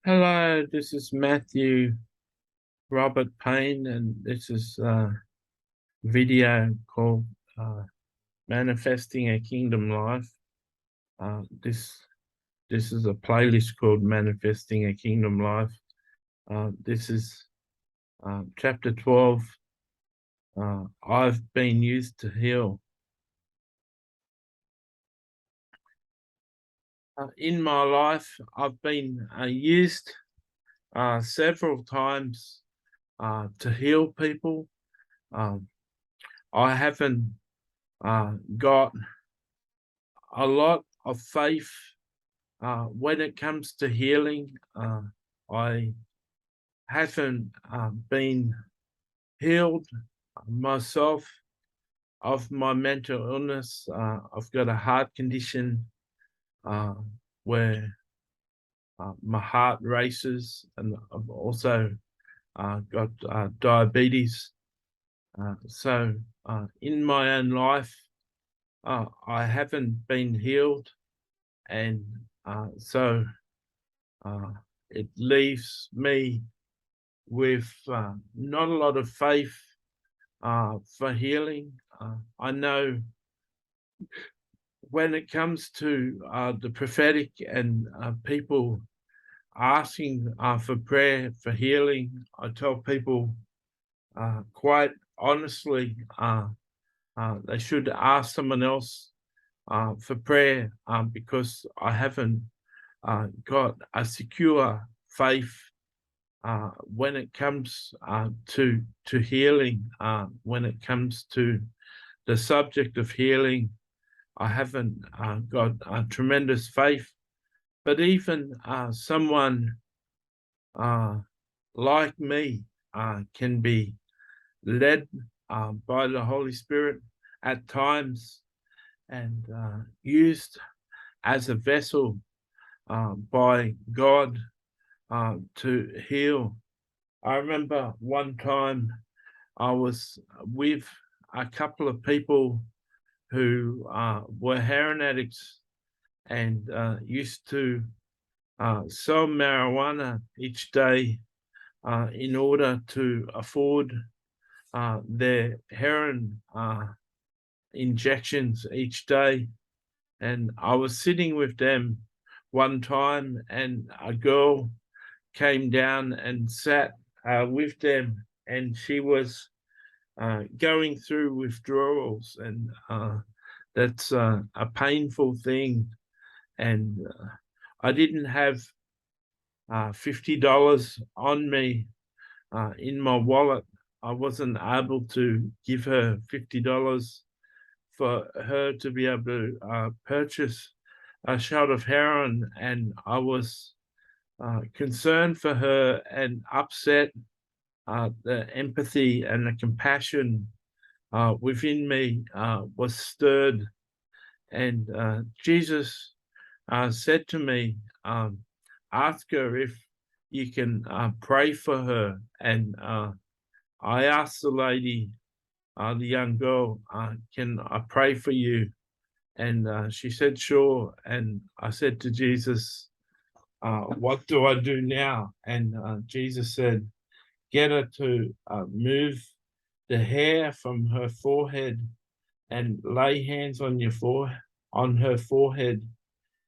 Hello, this is Matthew Robert Payne, and this is a video called Manifesting a Kingdom Life. This is a playlist called Manifesting a Kingdom Life. This is chapter 12. I've been used to heal. In my life, I've been used several times to heal people. I haven't got a lot of faith when it comes to healing. I haven't been healed myself of my mental illness. I've got a heart condition uh, where my heart races, and I've also got diabetes. So in my own life, I haven't been healed, and so it leaves me with not a lot of faith for healing. I know when it comes to the prophetic and people asking for prayer for healing, I tell people quite honestly they should ask someone else for prayer because I haven't got a secure faith when it comes to healing. When it comes to the subject of healing, I haven't got a tremendous faith. But even someone like me can be led by the Holy Spirit at times and used as a vessel by God to heal. I remember one time I was with a couple of people who were heroin addicts and used to sell marijuana each day in order to afford their heroin injections each day. And I was sitting with them one time, and a girl came down and sat with them, and she was going through withdrawals, and that's a painful thing. And I didn't have $50 on me in my wallet. I wasn't able to give her $50 for her to be able to purchase a shot of heroin, and I was concerned for her and upset. The empathy and the compassion within me was stirred, and Jesus said to me, ask her if you can pray for her. And I asked the lady, the young girl, can I pray for you? And she said, sure. And I said to Jesus, what do I do now? And Jesus said, get her to move the hair from her forehead and lay hands on on her forehead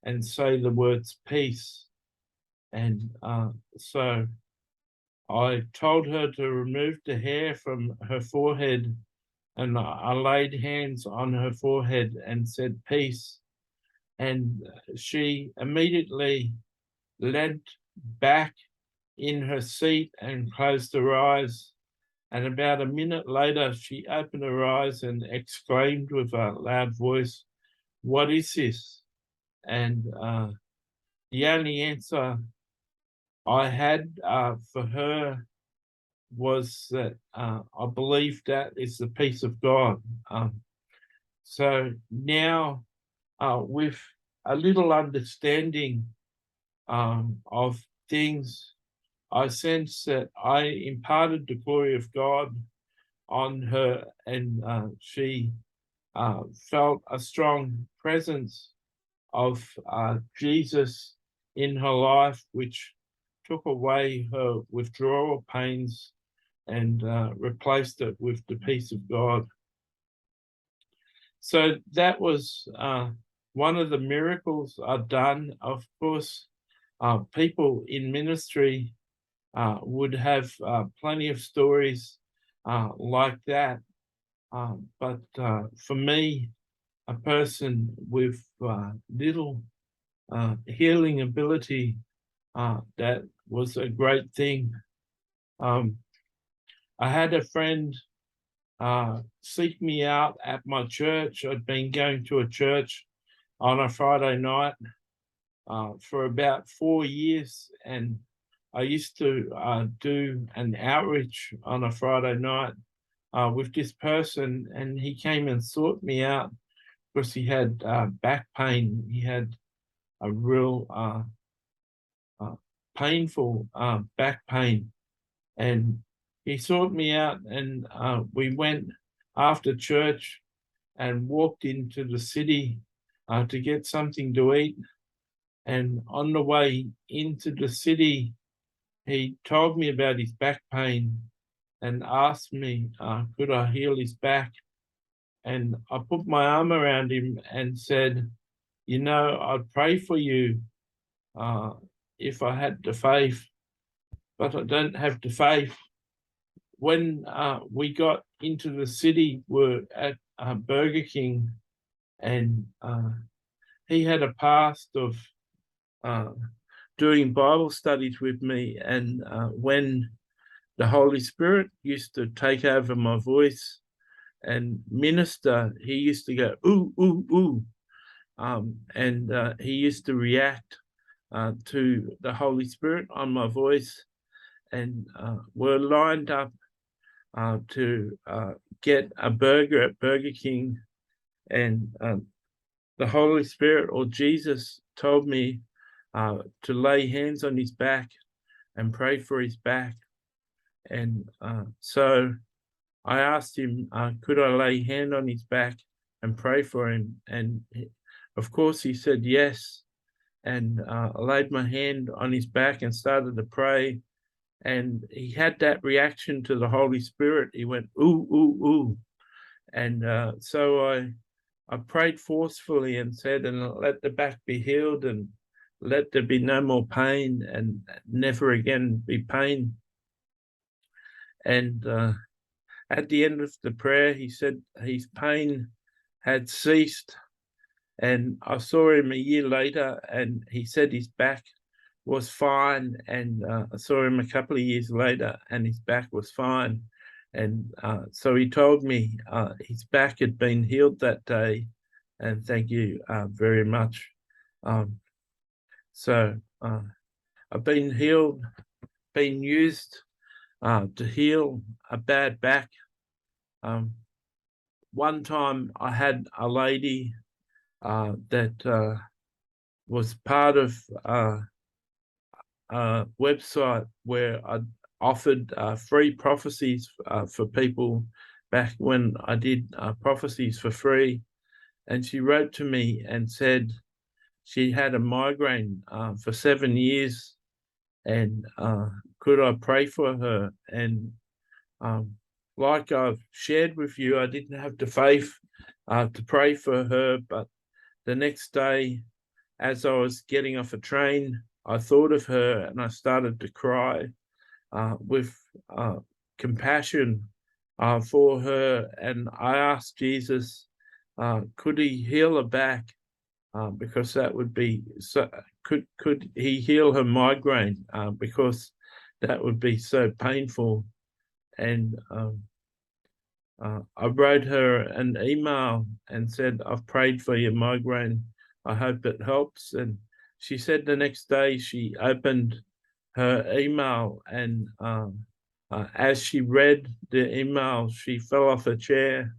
and say the words peace. And so I told her to remove the hair from her forehead, and I laid hands on her forehead and said peace. And she immediately leant back in her seat and closed her eyes. And about a minute later, she opened her eyes and exclaimed with a loud voice, what is this? And the only answer I had for her was that I believe that is the peace of God. So now, with a little understanding of things, I sense that I imparted the glory of God on her, and she felt a strong presence of Jesus in her life, which took away her withdrawal pains and replaced it with the peace of God. So that was one of the miracles I've done. Of course, people in ministry would have plenty of stories like that. But for me, a person with little healing ability, that was a great thing. I had a friend seek me out at my church. I'd been going to a church on a Friday night for about 4 years, and I used to do an outreach on a Friday night with this person, and he came and sought me out because he had back pain. He had a real painful back pain, and he sought me out, and we went after church and walked into the city to get something to eat. And on the way into the city, he told me about his back pain and asked me, could I heal his back? And I put my arm around him and said, you know, I'd pray for you if I had the faith, but I don't have the faith. When we got into the city, we're at Burger King, and he had a past of doing Bible studies with me, and when the Holy Spirit used to take over my voice and minister, he used to go, ooh, ooh, ooh. And he used to react to the Holy Spirit on my voice, and we're lined up to get a burger at Burger King, and the Holy Spirit or Jesus told me to lay hands on his back and pray for his back. And so I asked him, could I lay hand on his back and pray for him? And of course he said yes. And I laid my hand on his back and started to pray. And he had that reaction to the Holy Spirit. He went, ooh, ooh, ooh. And so I prayed forcefully and said, and let the back be healed, and let there be no more pain, and never again be pain. And at the end of the prayer, he said his pain had ceased. And I saw him a year later, and he said his back was fine. And I saw him a couple of years later, and his back was fine. And so he told me his back had been healed that day. And thank you very much. So I've been healed, been used to heal a bad back. One time I had a lady that was part of a website where I offered free prophecies for people back when I did prophecies for free. And she wrote to me and said she had a migraine for 7 years, and could I pray for her? And like I've shared with you, I didn't have the faith to pray for her, but the next day, as I was getting off a train, I thought of her and I started to cry with compassion for her. And I asked Jesus, could he heal her back? Because that would be so. Could he heal her migraine? Because that would be so painful. And I wrote her an email and said, I've prayed for your migraine. I hope it helps. And she said the next day she opened her email, and as she read the email, she fell off her chair,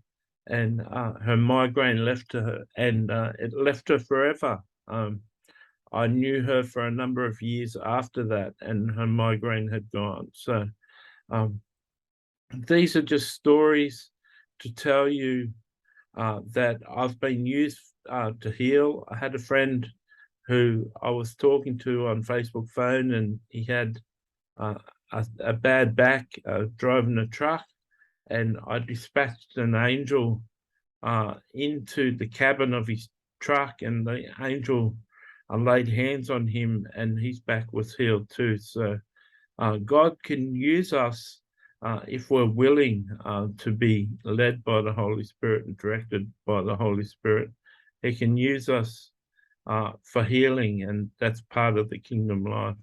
and her migraine left her, and it left her forever. I knew her for a number of years after that, and her migraine had gone. So these are just stories to tell you that I've been used to heal. I had a friend who I was talking to on Facebook phone, and he had a bad back, driving a truck, and I dispatched an angel into the cabin of his truck, and the angel laid hands on him, and his back was healed too. So God can use us if we're willing to be led by the Holy Spirit and directed by the Holy Spirit. He can use us for healing, and that's part of the kingdom life.